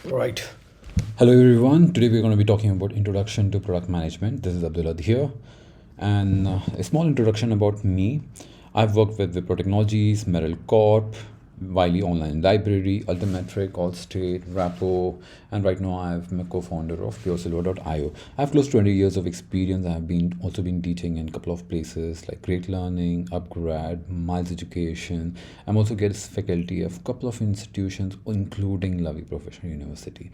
Right. Hello everyone. Today we're going to be talking about introduction to product management. This is Abdullah here, and a small introduction about me. I've worked with Wipro Technologies, Merrill Corp, Wiley Online Library, Ultimetric, Allstate, Rappo, and right now I'm a co-founder of PureSilver.io. I have close to 20 years of experience. I have been also been teaching in a couple of places like Great Learning, Upgrad, Miles Education. I'm also guest faculty of a couple of institutions, including Lavi Professional University.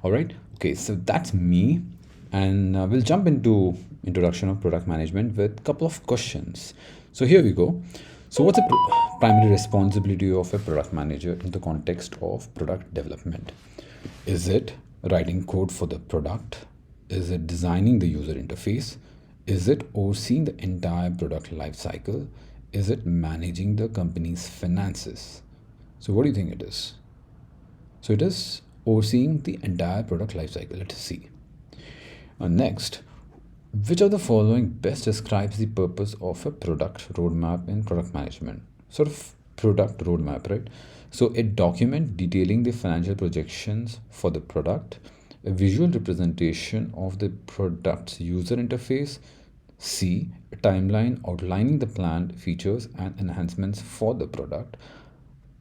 All right. Okay. So that's me, and we'll jump into introduction of product management with a couple of questions. So here we go. So what's the primary responsibility of a product manager in the context of product development? Is it writing code for the product? Is it designing the user interface? Is it overseeing the entire product life cycle? Is it managing the company's finances? So what do you think it is? So it is overseeing the entire product life cycle. Let's see. Next, which of the following best describes the purpose of a product roadmap in product management? Sort of product roadmap, right? So, a document detailing the financial projections for the product, a visual representation of the product's user interface, C, a timeline outlining the planned features and enhancements for the product,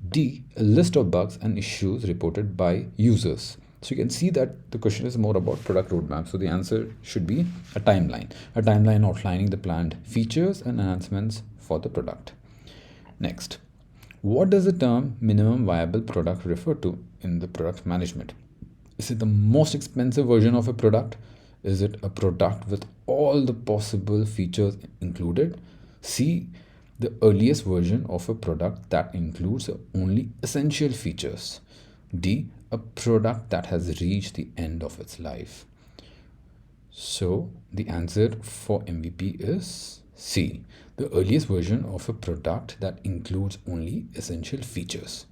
D, a list of bugs and issues reported by users. So you can see that the question is more about product roadmap. So the answer should be a timeline outlining the planned features and enhancements for the product. Next, what does the term minimum viable product refer to in the product management? Is it the most expensive version of a product? Is it a product with all the possible features included? C, the earliest version of a product that includes only essential features. D, a product that has reached the end of its life. So the answer for MVP is C, the earliest version of a product that includes only essential features.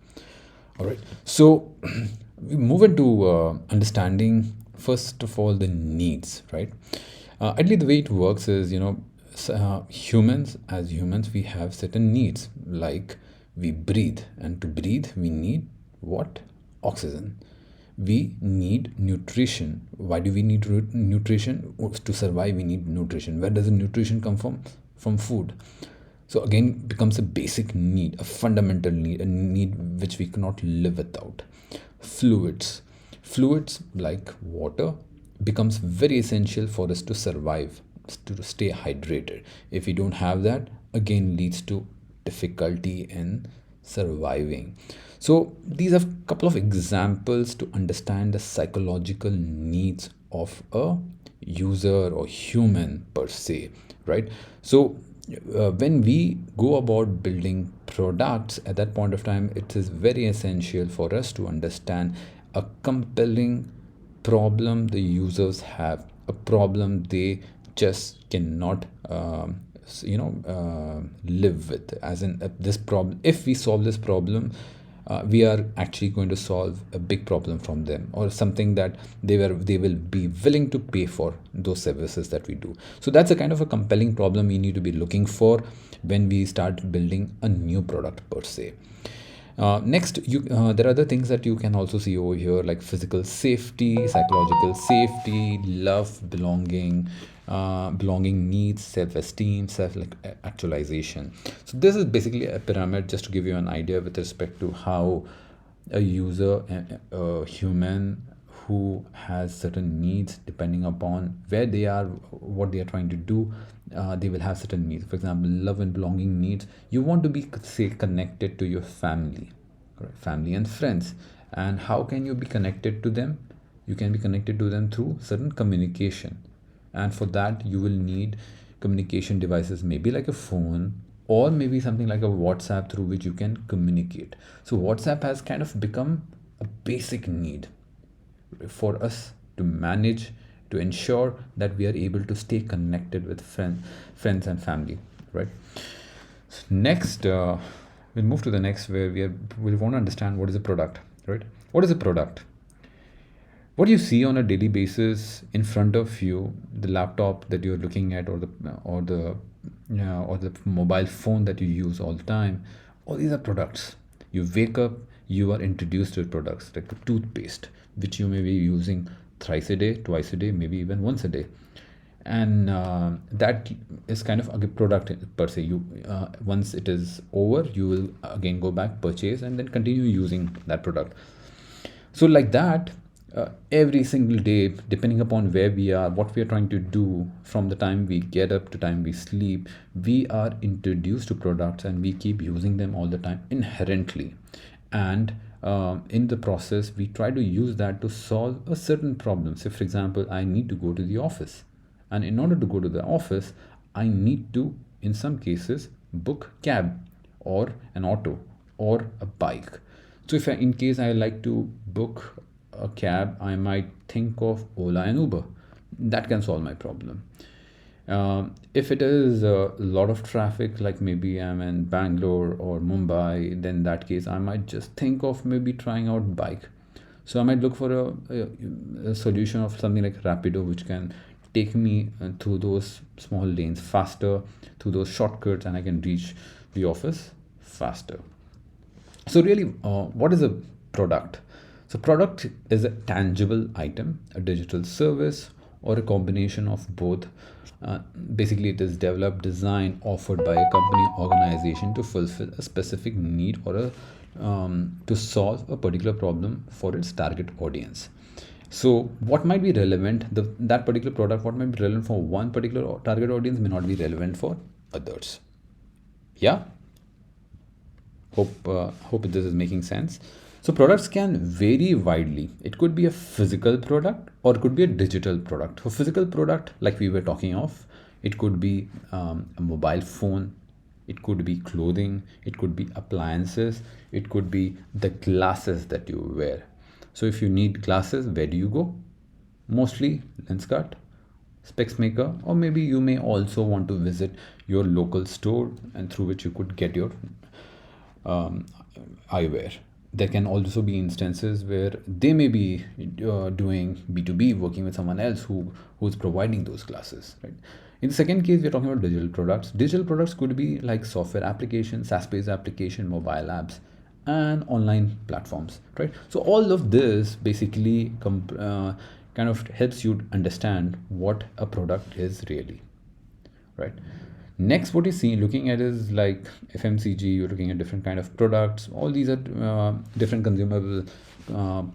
All right. So we move into understanding, first of all, the needs, right? Ideally, the way it works is, humans, as humans, we have certain needs, like we breathe, and to breathe, we need what? Oxygen. We need nutrition. Why do we need nutrition? To survive, we need nutrition. Where does the nutrition come from? From food. So again, it becomes a basic need, a fundamental need, a need which we cannot live without. Fluids like water becomes very essential for us to survive, to stay hydrated. If we don't have that, again leads to difficulty in surviving. So these are a couple of examples to understand the psychological needs of a user or human per se, right? So when we go about building products, at that point of time, it is very essential for us to understand a compelling problem the users have, a problem they just cannot live with, as in this problem. If we solve this problem, we are actually going to solve a big problem from them, or something that they will be willing to pay for those services that we do. So that's a kind of a compelling problem we need to be looking for when we start building a new product per se. Next, there are other things that you can also see over here, like physical safety, psychological safety, love, belonging needs, self-esteem, self-actualization. So this is basically a pyramid, just to give you an idea with respect to how a user, a human who has certain needs, depending upon where they are, what they are trying to do, they will have certain needs. For example, love and belonging needs, you want to be, say, connected to your family, correct? Family and friends. And how can you be connected to them? You can be connected to them through certain communication, and for that you will need communication devices, maybe like a phone, or maybe something like a WhatsApp, through which you can communicate. So WhatsApp has kind of become a basic need for us to manage, to ensure that we are able to stay connected with friends and family, right? Next, we'll move to the next, where we want to understand what is a product, right? What is a product? What you see on a daily basis in front of you, the laptop that you're looking at, or the mobile phone that you use all the time, all these are products. You wake up, you are introduced to products like the toothpaste. which you may be using thrice a day, twice a day, maybe even once a day. And that is kind of a product per se. You once it is over, you will again go back, purchase, and then continue using that product. So like that, every single day, depending upon where we are, what we are trying to do, from the time we get up to time we sleep, we are introduced to products and we keep using them all the time inherently. And in the process, we try to use that to solve a certain problem. So for example, I need to go to the office, and in order to go to the office, I need to, in some cases, book cab or an auto or a bike. So if in case I like to book a cab, I might think of Ola and Uber. That can solve my problem. If it is a lot of traffic, like maybe I'm in Bangalore or Mumbai, then in that case I might just think of maybe trying out bike. So I might look for a solution of something like Rapido, which can take me through those small lanes faster, through those shortcuts, and I can reach the office faster. So really, what is a product? So product is a tangible item, a digital service, or a combination of both. Basically, it is developed, designed, offered by a company, organization to fulfill a specific need or to solve a particular problem for its target audience. So what might be relevant, that particular product, what might be relevant for one particular target audience may not be relevant for others. Yeah. Hope this is making sense. So products can vary widely. It could be a physical product or it could be a digital product. For physical product, like we were talking of, it could be a mobile phone, it could be clothing, it could be appliances, it could be the glasses that you wear. So if you need glasses, where do you go? Mostly Lenskart, specs maker, or maybe you may also want to visit your local store, and through which you could get your eyewear. There can also be instances where they may be doing B2B, working with someone else who's providing those glasses, right? In the second case, we're talking about digital products. Digital products could be like software applications, SaaS-based application, mobile apps, and online platforms, right? So all of this basically kind of helps you understand what a product is really, right? Next, what you see looking at is like FMCG. You're looking at different kind of products. All these are different consumable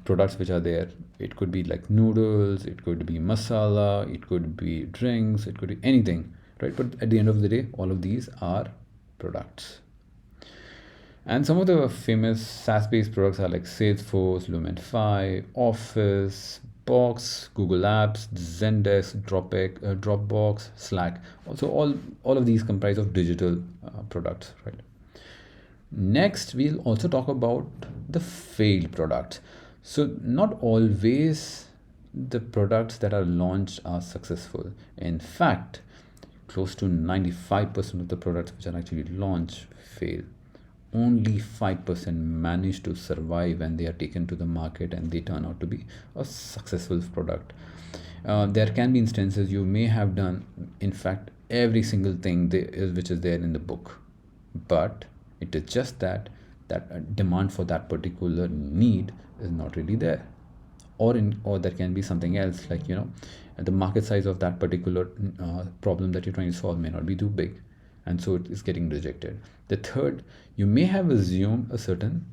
products which are there. It could be like noodles, it could be masala, it could be drinks, it could be anything, right? But at the end of the day, all of these are products. And some of the famous SaaS-based products are like Salesforce, Lumenfy, Office, Box, Google Apps, Zendesk, Dropbox, Slack. Also, all of these comprise of digital products, right? Next, we'll also talk about the failed products. So not always the products that are launched are successful. In fact, close to 95% of the products which are actually launched fail. Only 5% manage to survive when they are taken to the market and they turn out to be a successful product. There can be instances you may have done, in fact, every single thing which is there in the book, but it is just that demand for that particular need is not really there, or there can be something else, like the market size of that particular problem that you're trying to solve may not be too big, and so it is getting rejected. The third, you may have assumed a certain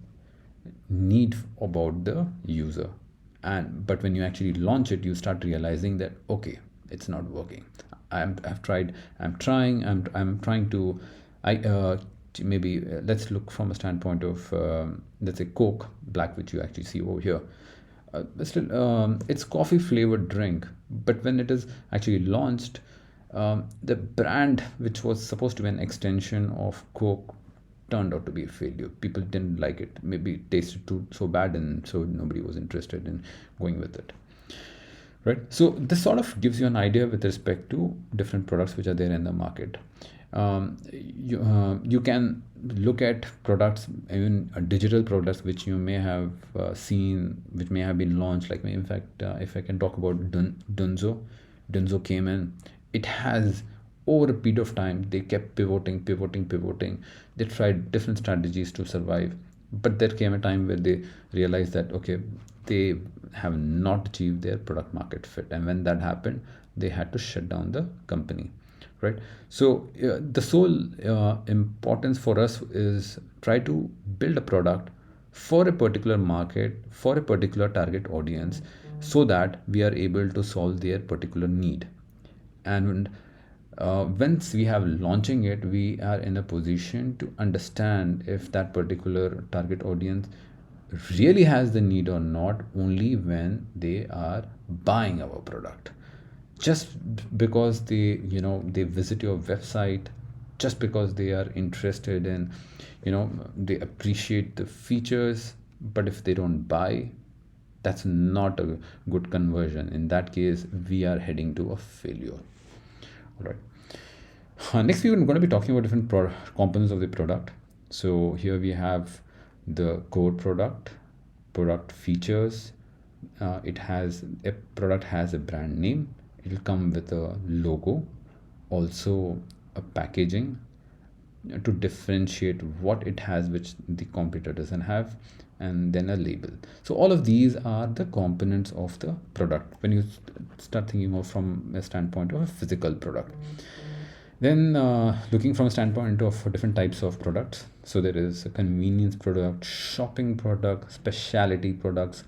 need about the user, but when you actually launch it, you start realizing that okay, it's not working. I've tried, I'm trying to maybe let's look from a standpoint of let's say Coke Black, which you actually see over here. It's coffee flavored drink, but when it is actually launched, the brand, which was supposed to be an extension of Coke, turned out to be a failure. People didn't like it. Maybe it tasted so bad, and so nobody was interested in going with it, right? So this sort of gives you an idea with respect to different products which are there in the market. You can look at products, even digital products, which you may have seen, which may have been launched. Like, in fact, if I can talk about Dunzo came in. It has, over a period of time, they kept pivoting. They tried different strategies to survive, but there came a time where they realized that okay, they have not achieved their product market fit, and when that happened, they had to shut down the company, right? So the sole importance for us is try to build a product for a particular market, for a particular target audience, so that we are able to solve their particular need. And once we have launching it, we are in a position to understand if that particular target audience really has the need or not, only when they are buying our product. Just because they visit your website, just because they are interested in, they appreciate the features, but if they don't buy, that's not a good conversion. In that case, we are heading to a failure. All right. Next, we're going to be talking about different components of the product. So here we have the core product, product features. It has a product has a brand name. It'll come with a logo, also a packaging to differentiate what it has which the competitor doesn't have, and then a label. So all of these are the components of the product when you start thinking of from a standpoint of a physical product. Then looking from a standpoint of different types of products, so there is a convenience product, shopping product, specialty products,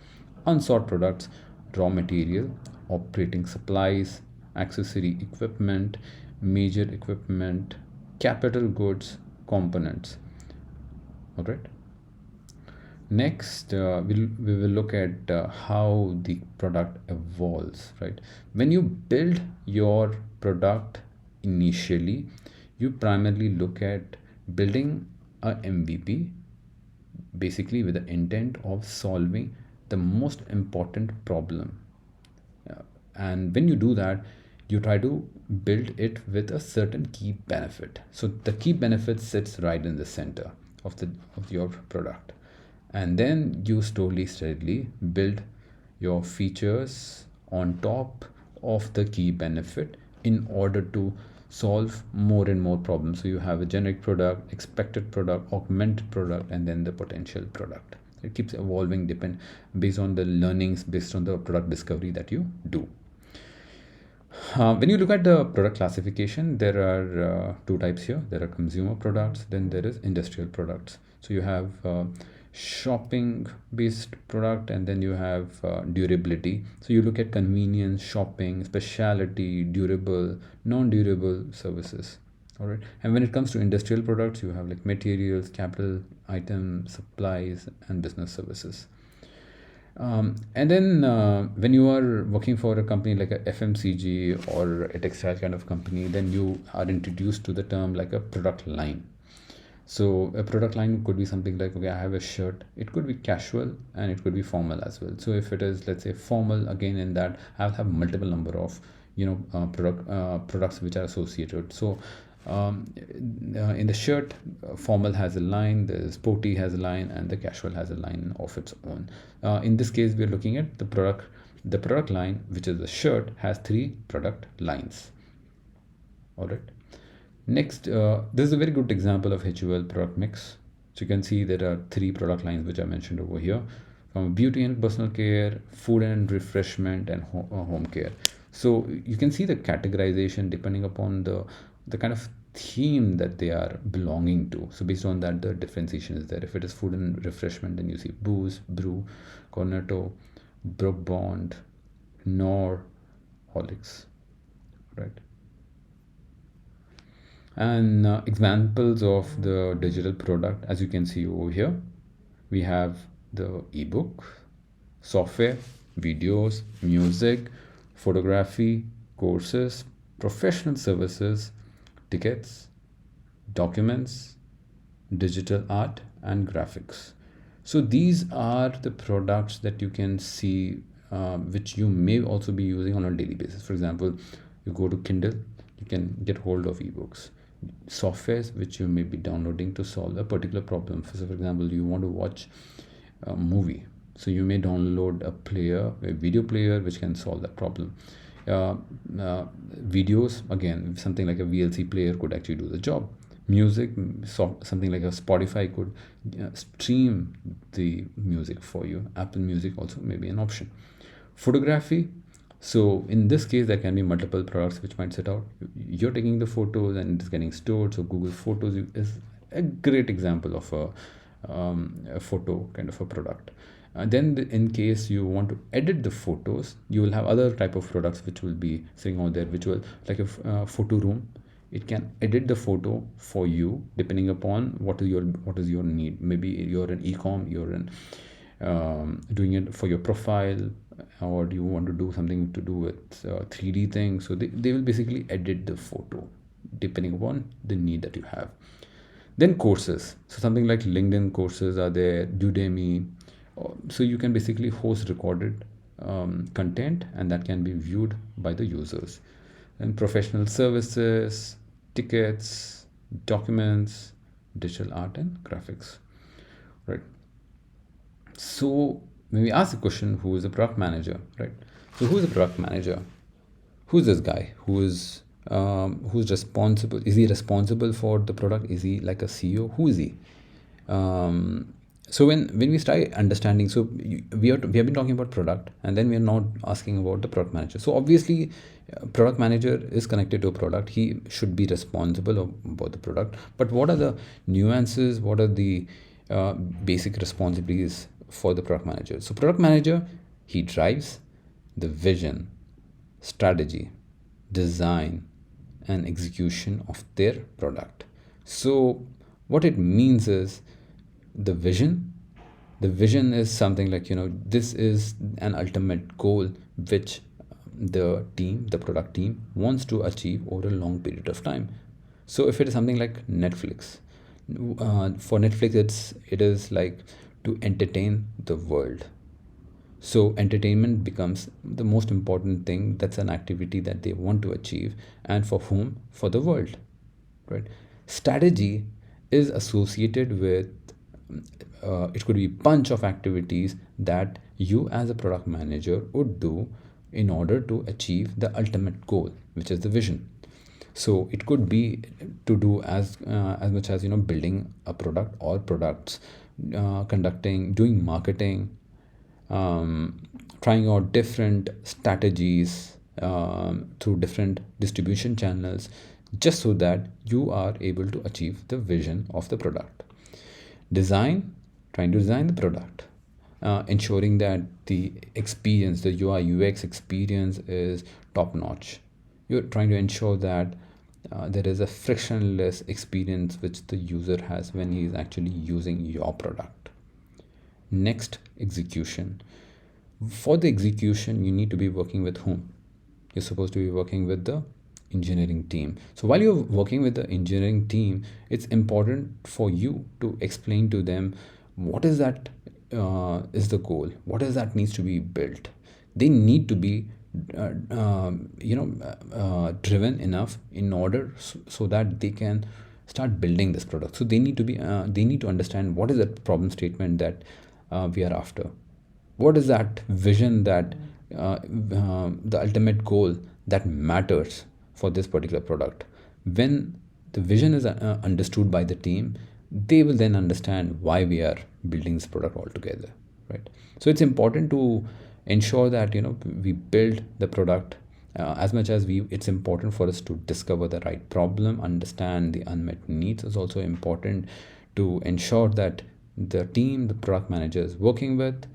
unsought products, raw material, operating supplies, accessory equipment, major equipment, capital goods, components. All right. Next, we will look at how the product evolves, right? When you build your product initially, you primarily look at building a MVP, basically with the intent of solving the most important problem. And when you do that, you try to build it with a certain key benefit. So the key benefit sits right in the center of your product, and then you slowly steadily build your features on top of the key benefit in order to solve more and more problems. So you have a generic product, expected product, augmented product, and then the potential product. It keeps evolving based on the learnings, based on the product discovery that you do. When you look at the product classification, there are two types here. There are consumer products, then there is industrial products. So you have shopping based product, and then you have durability. So you look at convenience, shopping, specialty, durable, non-durable services. All right. And when it comes to industrial products, you have like materials, capital items, supplies, and business services. And then when you are working for a company like a FMCG or a textile kind of company, then you are introduced to the term like a product line. So a product line could be something like, okay, I have a shirt. It could be casual and it could be formal as well. So if it is, let's say, formal, again, in that I'll have multiple number of products which are associated. So in the shirt, formal has a line, the sporty has a line, and the casual has a line of its own. In this case, we are looking at the product line, which is the shirt, has 3 product lines. All right. Next, this is a very good example of HUL product mix. So you can see there are 3 product lines which I mentioned over here, from beauty and personal care, food and refreshment, and home care. So you can see the categorization depending upon the kind of theme that they are belonging to. So based on that, the differentiation is there. If it is food and refreshment, then you see Boost, Brew, Cornetto, Brook Bond, Knorr, Horlicks, right? And examples of the digital product, as you can see over here, we have the ebook, software, videos, music, photography, courses, professional services, tickets, documents, digital art, and graphics. So these are the products that you can see, which you may also be using on a daily basis. For example, you go to Kindle, you can get hold of ebooks, softwares which you may be downloading to solve a particular problem. So for example, you want to watch a movie, so you may download a video player which can solve that problem. Videos, again, something like a VLC player could actually do the job. Music, something like a Spotify could stream the music for you. Apple Music also may be an option. Photography, so in this case there can be multiple products which might sit out. You're taking the photos and it's getting stored, so Google Photos is a great example of a photo kind of a product. Then in case you want to edit the photos, you will have other type of products which will be sitting out there, which will like a photo room. It can edit the photo for you depending upon what is your need. Maybe you're an e-com, you're in doing it for your profile, or do you want to do something to do with 3D things. So they will basically edit the photo depending upon the need that you have. Then courses, so something like LinkedIn courses are there, Udemy. So you can basically host recorded content, and that can be viewed by the users. And professional services, tickets, documents, digital art and graphics, right? So when we ask the question, who is a product manager, right? So who is a product manager? Who's this guy? Who's responsible? Is he responsible for the product? Is he like a CEO? Who is he? So when we start understanding, so we have been talking about product, and then we are not asking about the product manager. So obviously product manager is connected to a product. He should be responsible about the product, but what are the nuances, what are the basic responsibilities for the product manager? So product manager, he drives the vision, strategy, design and execution of their product. So what it means is the vision is something like, this is an ultimate goal which the product team wants to achieve over a long period of time. So if it is something like Netflix, for Netflix it is like to entertain the world. So entertainment becomes the most important thing. That's an activity that they want to achieve, and for whom? For the world, right? Strategy is associated with it could be a bunch of activities that you as a product manager would do in order to achieve the ultimate goal, which is the vision. So it could be to do as much as building a product or products, doing marketing, trying out different strategies through different distribution channels, just so that you are able to achieve the vision of the product. Trying to design the product, ensuring that the experience, the UI UX experience is top notch. You're trying to ensure that there is a frictionless experience which the user has when he is actually using your product. Next, execution. For the execution, you need to be working with whom? You're supposed to be working with the engineering team. So while you're working with the engineering team, it's important for you to explain to them what is that is the goal, what is that needs to be built. They need to be driven enough in order so that they can start building this product. So they need to understand what is that problem statement that we are after, what is that vision, that the ultimate goal that matters for this particular product. When the vision is understood by the team, they will then understand why we are building this product altogether, right? So it's important to ensure that we build the product as much as it's important for us to discover the right problem, understand the unmet needs. Is also important to ensure that the team, the product managers working with,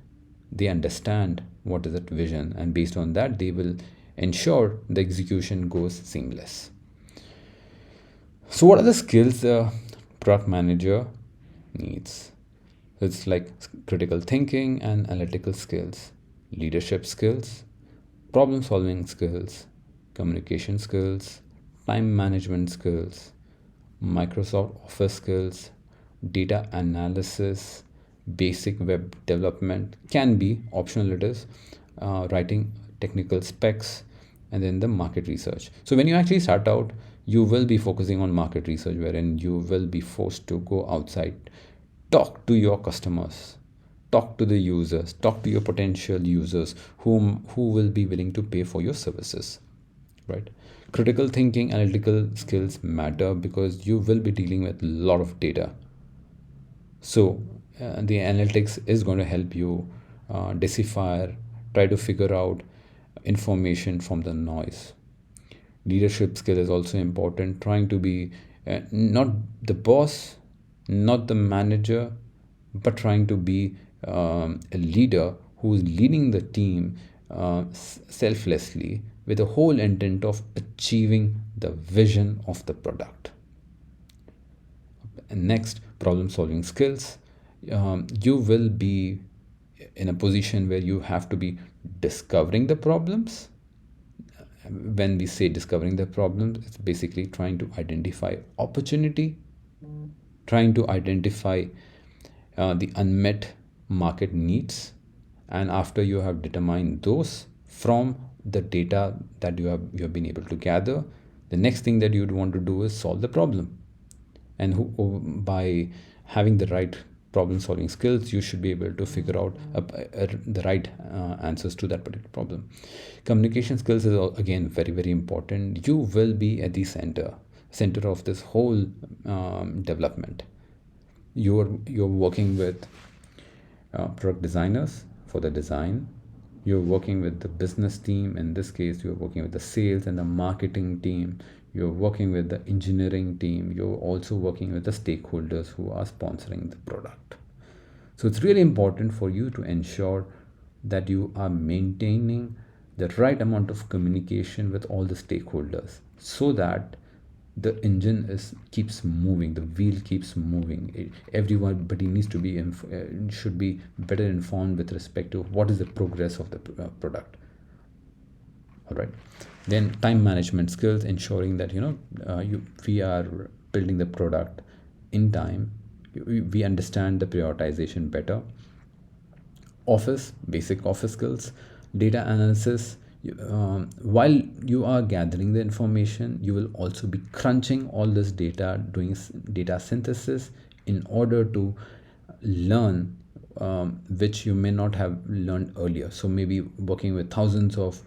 they understand what is that vision, and based on that they will ensure the execution goes seamless. So what are the skills the product manager needs? It's like critical thinking and analytical skills, leadership skills, problem solving skills, communication skills, time management skills, Microsoft Office skills, data analysis, basic web development, can be optional, it is writing technical specs, and then the market research. So when you actually start out, you will be focusing on market research, wherein you will be forced to go outside, talk to your customers, talk to the users, talk to your potential users who will be willing to pay for your services, right? Critical thinking, analytical skills matter because you will be dealing with a lot of data. So the analytics is going to help you decipher, try to figure out information from the noise. Leadership skill is also important, trying to be not the boss, not the manager, but trying to be a leader who is leading the team selflessly with the whole intent of achieving the vision of the product. And next, problem solving skills. You will be in a position where you have to be discovering the problems. When we say discovering the problems, it's basically trying to identify opportunity, trying to identify the unmet market needs, and after you have determined those from the data that you have been able to gather, the next thing that you'd want to do is solve the problem. And by having the right problem solving skills, you should be able to figure out the right answers to that particular problem. Communication skills is again very, very important. You will be at the center of this whole development. You're working with product designers for the design. You're working with the business team. In this case, you're working with the sales and the marketing team. You're working with the engineering team. You're also working with the stakeholders who are sponsoring the product. So it's really important for you to ensure that you are maintaining the right amount of communication with all the stakeholders so that the engine keeps moving, the wheel keeps moving. Everybody needs to be should be better informed with respect to what is the progress of the product. All right. Then time management skills, ensuring that we are building the product in time. We understand the prioritization better. Basic office skills, data analysis. While you are gathering the information, you will also be crunching all this data, doing data synthesis in order to learn which you may not have learned earlier. So maybe working with thousands of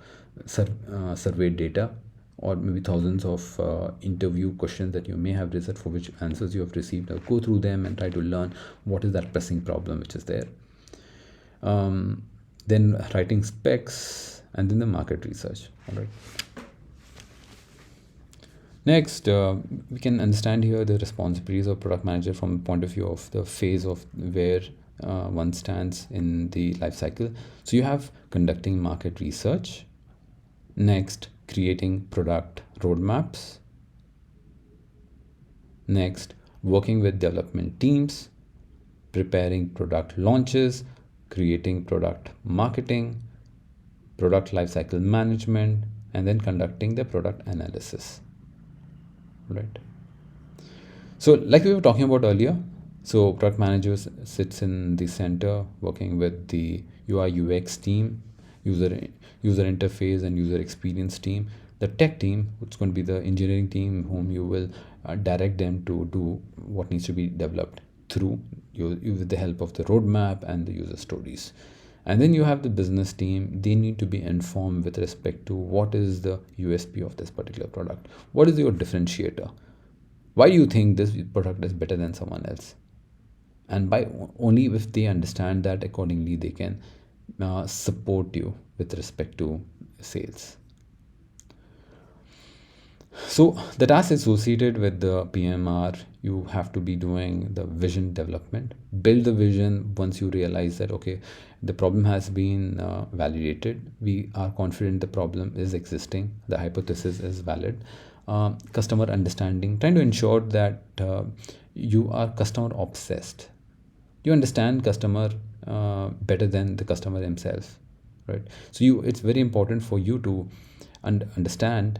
survey data, or maybe thousands of interview questions that you may have received, for which answers you have received. I'll go through them and try to learn what is that pressing problem which is there. Then writing specs, and then the market research. All right. Next, we can understand here the responsibilities of product manager from the point of view of the phase of where one stands in the life cycle. So you have conducting market research. Next, creating product roadmaps. Next, working with development teams, preparing product launches, creating product marketing, product lifecycle management, and then conducting the product analysis. Right. So like we were talking about earlier, so product manager sits in the center working with the UI UX team, user interface and user experience team. The tech team, it's going to be the engineering team, whom you will direct them to do what needs to be developed through you with the help of the roadmap and the user stories. And then you have the business team. They need to be informed with respect to what is the USP of this particular product. What is your differentiator? Why do you think this product is better than someone else? And by only if they understand that, accordingly they can support you with respect to sales. So the tasks associated with the PMR, you have to be doing the vision development. Build the vision once you realize that, okay, the problem has been validated. We are confident the problem is existing. The hypothesis is valid. Customer understanding, trying to ensure that you are customer obsessed. You understand customer better than the customer himself, right? So it's very important for you to understand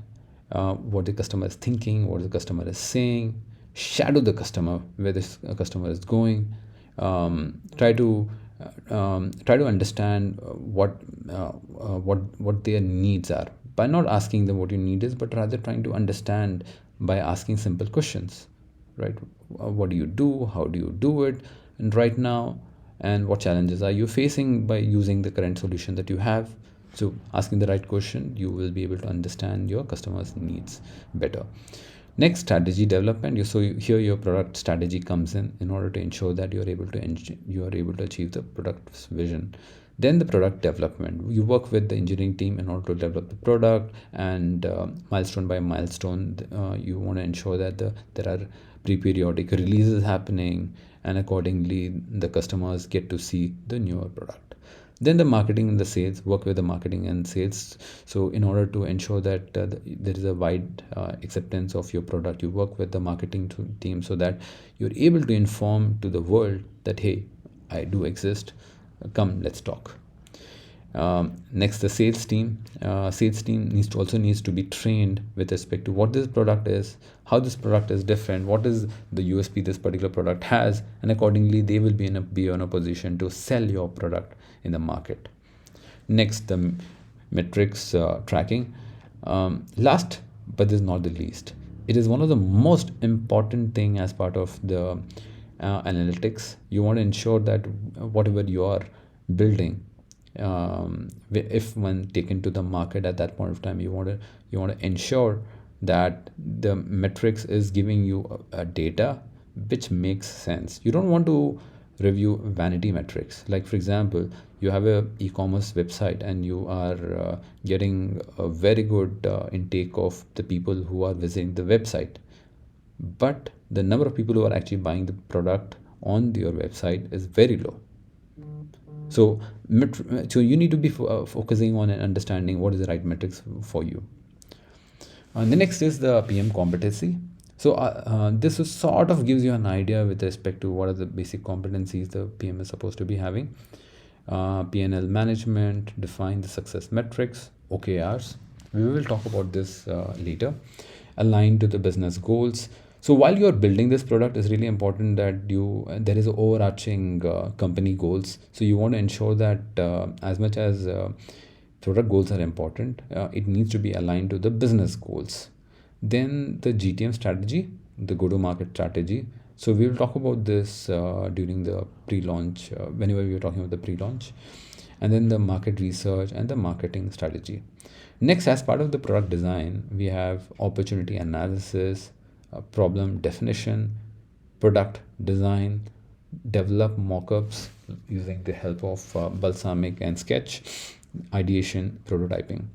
what the customer is thinking, what the customer is saying. Shadow the customer, where this customer is going. Try to understand what their needs are, by not asking them what your need is, but rather trying to understand by asking simple questions, right? What do you do? How do you do it? And right now, and what challenges are you facing by using the current solution that you have? So asking the right question, you will be able to understand your customers' needs better. Next, strategy development. Here your product strategy comes in order to ensure that you are able to achieve the product's vision. Then the product development. You work with the engineering team in order to develop the product, and milestone by milestone, you want to ensure that there are pre-periodic releases happening, and accordingly the customers get to see the newer product. Then the marketing and the sales, work with the marketing and sales. So in order to ensure that there is a wide acceptance of your product, you work with the marketing team so that you're able to inform to the world that, hey, I do exist, come, let's talk. Next, the sales team. Sales team needs to be trained with respect to what this product is, how this product is different, what is the USP this particular product has, and accordingly they will be in a position to sell your product in the market. Next, the metrics tracking. Last but this is not the least, it is one of the most important thing as part of the analytics. You want to ensure that whatever you are building, if when taken to the market at that point of time, you want to ensure that the metrics is giving you a data which makes sense. You don't want to review vanity metrics. Like for example, you have a e-commerce website and you are getting a very good intake of the people who are visiting the website, but the number of people who are actually buying the product on your website is very low. So you need to be focusing on and understanding what is the right metrics for you. And the next is the PM competency. So this sort of gives you an idea with respect to what are the basic competencies the PM is supposed to be having. P&L management, define the success metrics, OKRs. We will talk about this later. Align to the business goals. So while you're building this product, it's really important that there is overarching company goals. So you want to ensure that as much as product goals are important, it needs to be aligned to the business goals. Then the GTM strategy, the go-to-market strategy. So we will talk about this during the pre-launch, whenever we are talking about the pre-launch. And then the market research and the marketing strategy. Next, as part of the product design, we have opportunity analysis, problem definition, product design, develop mockups using the help of Balsamiq and Sketch, ideation, prototyping.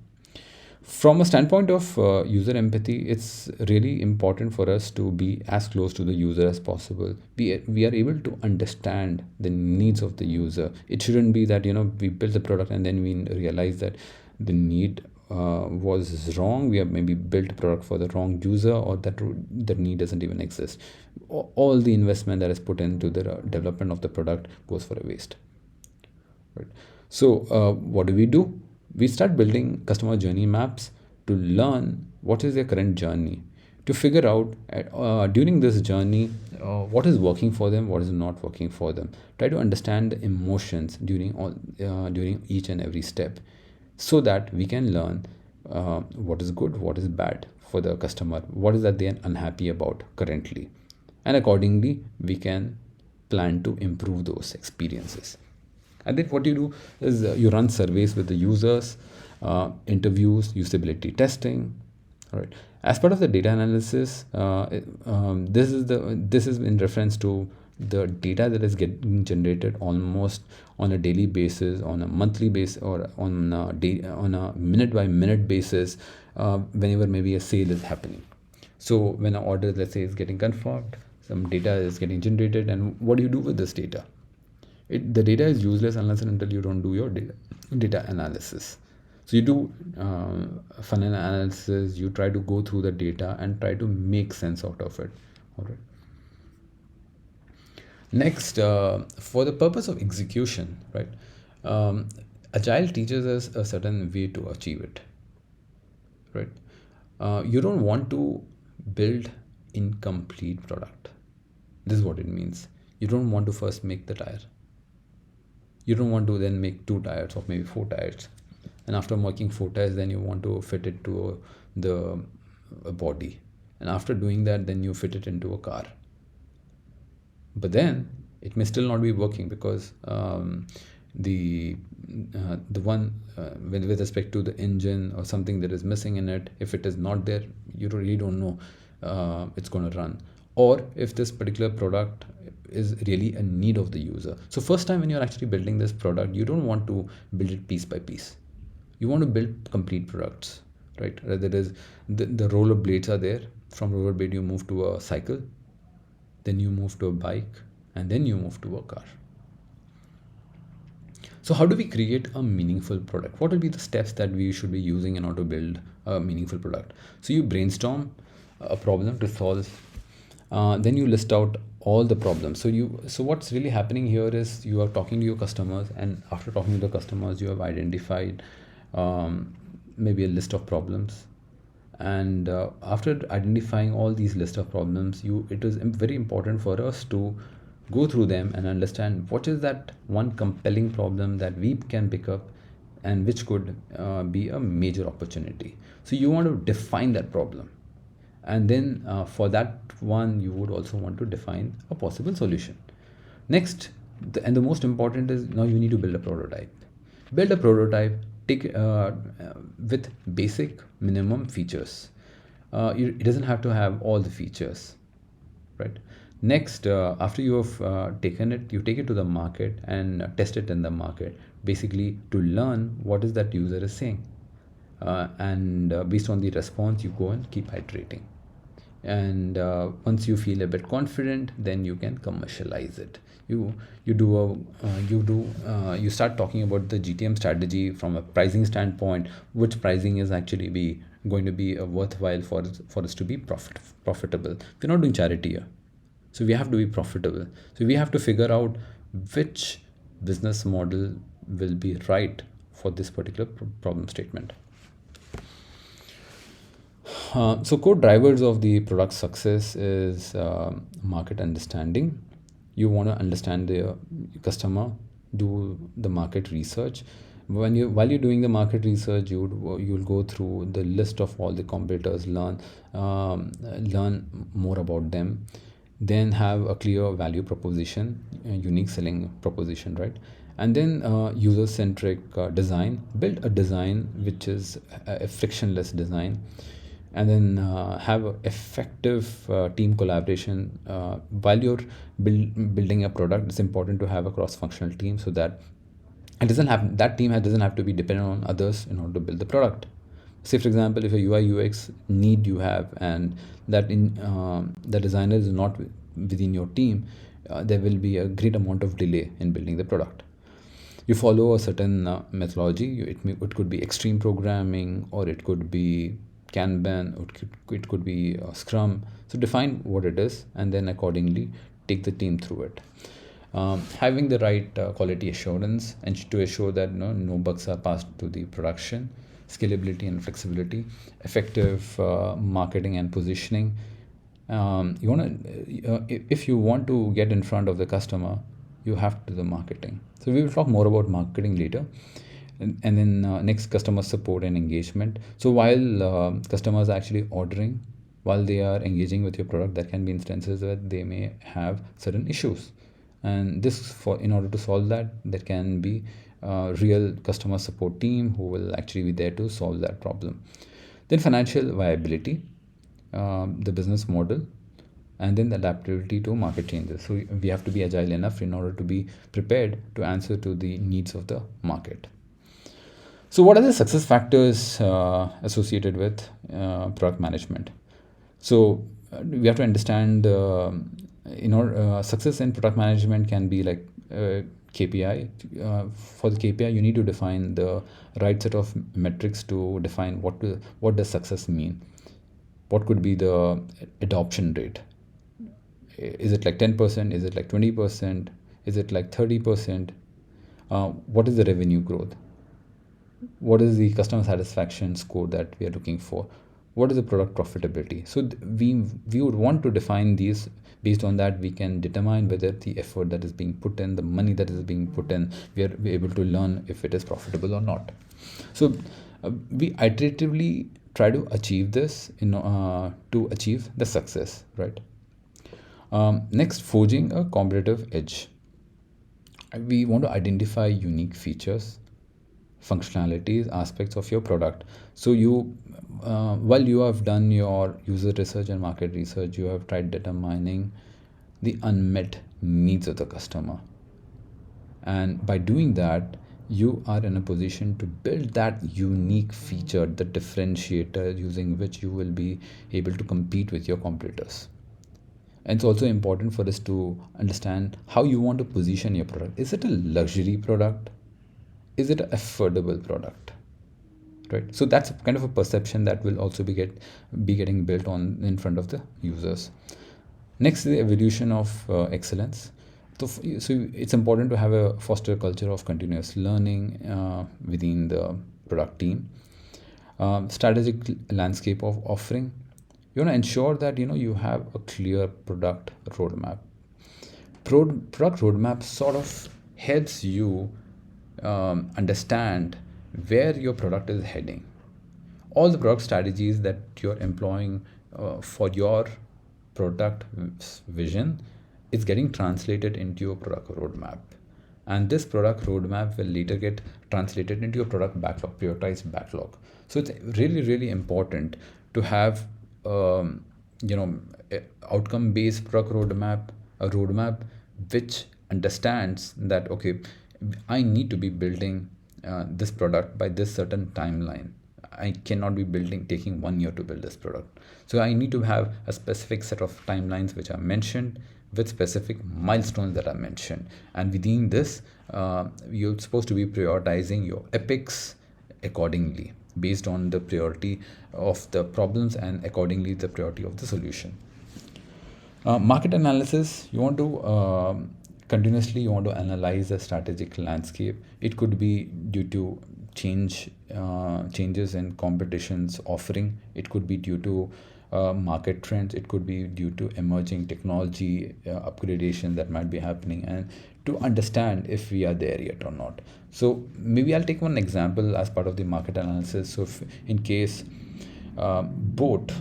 From a standpoint of user empathy, it's really important for us to be as close to the user as possible. We are able to understand the needs of the user. It shouldn't be that we build the product and then we realize that the need was wrong. We have maybe built a product for the wrong user, or that need doesn't even exist. All the investment that is put into the development of the product goes for a waste. Right. So what do? We start building customer journey maps to learn what is their current journey, to figure out during this journey what is working for them, what is not working for them. Try to understand the emotions during each and every step, so that we can learn what is good, what is bad for the customer, what is that they are unhappy about currently, and accordingly we can plan to improve those experiences. And then what you do is you run surveys with the users, interviews, usability testing. All right. As part of the data analysis, this is in reference to the data that is getting generated almost on a daily basis, on a monthly basis, or on a minute by minute basis, whenever maybe a sale is happening. So when an order, let's say, is getting confirmed, some data is getting generated, and what do you do with this data? The data is useless unless and until you don't do your data analysis. So you do funnel analysis, you try to go through the data and try to make sense out of it. All right. Next, for the purpose of execution, right? Agile teaches us a certain way to achieve it, right? You don't want to build incomplete product. This is what it means. You don't want to first make the tire. You don't want to then make 2 tires or maybe 4 tires. And after making 4 tires, then you want to fit it to a body. And after doing that, then you fit it into a car. But then it may still not be working because the one with respect to the engine or something that is missing in it. If it is not there, you really don't know it's going to run, or if this particular product is really a need of the user. So first time when you're actually building this product, you don't want to build it piece by piece. You want to build complete products, right? That is, the roller blades are there. From roller blade you move to a cycle, then you move to a bike, and then you move to a car. So how do we create a meaningful product? What will be the steps that we should be using in order to build a meaningful product? So you brainstorm a problem to solve, then you list out all the problems. So what's really happening here is you are talking to your customers, and after talking to the customers, you have identified maybe a list of problems. And after identifying all these list of problems, it is very important for us to go through them and understand what is that one compelling problem that we can pick up and which could be a major opportunity. So you want to define that problem, and then for that one you would also want to define a possible solution. Next, and the most important is, now you need to build a prototype. Build a prototype, take with basic minimum features. It doesn't have to have all the features, right? Next, after you have taken it, you take it to the market and test it in the market, basically to learn what is that user is saying. And based on the response, you go and keep iterating. And once you feel a bit confident, then you can commercialize it. You start talking about the GTM strategy from a pricing standpoint, which pricing is actually going to be worthwhile for us to be profitable. We're not doing charity here, so we have to be profitable. So we have to figure out which business model will be right for this particular problem statement. So core drivers of the product success is market understanding. You want to understand the customer, do the market research. While you're doing the market research, you'll go through the list of all the competitors, learn more about them, then have a clear value proposition, a unique selling proposition, right? And then user-centric design. Build a design which is a frictionless design, and then have effective team collaboration. While you're building a product, it's important to have a cross-functional team, so that that team doesn't have to be dependent on others in order to build the product. Say for example, if a UI UX need you have, and that the designer is not within your team, there will be a great amount of delay in building the product. You follow a certain methodology. It could be extreme programming, or it could be Kanban, it could be Scrum. So define what it is, and then accordingly take the team through it. Having the right quality assurance, and to assure that no bugs are passed to the production. Scalability and flexibility, effective marketing and positioning. If you want to get in front of the customer, you have to do the marketing. So we will talk more about marketing later. And then next, customer support and engagement. So while customers are actually ordering, while they are engaging with your product, there can be instances where they may have certain issues, and in order to solve that, there can be a real customer support team who will actually be there to solve that problem. Then financial viability, the business model, and then the adaptability to market changes. So we have to be agile enough in order to be prepared to answer to the needs of the market. So what are the success factors associated with product management? So we have to understand, success in product management can be like KPI. For the KPI, you need to define the right set of metrics to define what does success mean. What could be the adoption rate? Is it like 10%? Is it like 20%? Is it like 30%? What is the revenue growth? What is the customer satisfaction score that we are looking for? What is the product profitability? So we would want to define these. Based on that, we can determine whether the effort that is being put in, the money that is being put in, we are able to learn if it is profitable or not. So we iteratively try to achieve this to achieve the success, right? Next, forging a competitive edge. we want to identify unique features, functionalities, aspects of your product. So you while you have done your user research and market research, you have tried determining the unmet needs of the customer, and by doing that you are in a position to build that unique feature, the differentiator using which you will be able to compete with your competitors. And it's also important for us to understand how you want to position your product. Is it a luxury product? Is it an affordable product? Right. So that's kind of a perception that will also be getting built on in front of the users. Next, the evolution of excellence. So it's important to have a foster culture of continuous learning within the product team. Strategic landscape of offering. You want to ensure that you have a clear product roadmap. Product roadmap sort of helps you understand where your product is heading. All the product strategies that you're employing for your product vision is getting translated into your product roadmap, and this product roadmap will later get translated into your product backlog, prioritized backlog. So it's really important to have outcome based product roadmap, a roadmap which understands that okay, I need to be building this product by this certain timeline. I cannot be taking 1 year to build this product. So I need to have a specific set of timelines which are mentioned with specific milestones that are mentioned. And within this, you're supposed to be prioritizing your epics accordingly based on the priority of the problems and accordingly the priority of the solution. Market analysis, you want to continuously analyze the strategic landscape. It could be due to changes in competition's offering. It could be due to market trends. It could be due to emerging technology upgradation that might be happening, and to understand if we are there yet or not. So maybe I'll take one example as part of the market analysis. So if in case Boat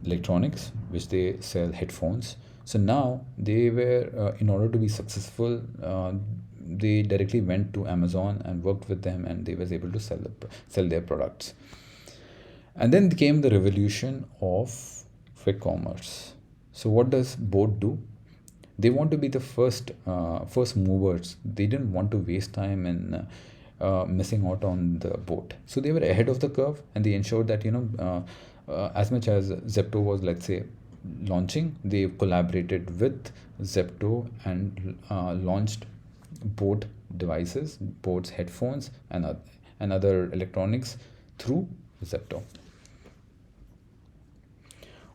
Electronics, which they sell headphones, so now they were in order to be successful, they directly went to Amazon and worked with them, and they was able to sell their products. And then came the revolution of quick commerce. So what does Boat do? They want to be the first movers. They didn't want to waste time in missing out on the boat. So they were ahead of the curve, and they ensured that as much as Zepto was, let's say, launching, they collaborated with Zepto and launched Boat devices, Boat's headphones, and other electronics through Zepto.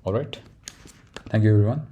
All right. Thank you, everyone.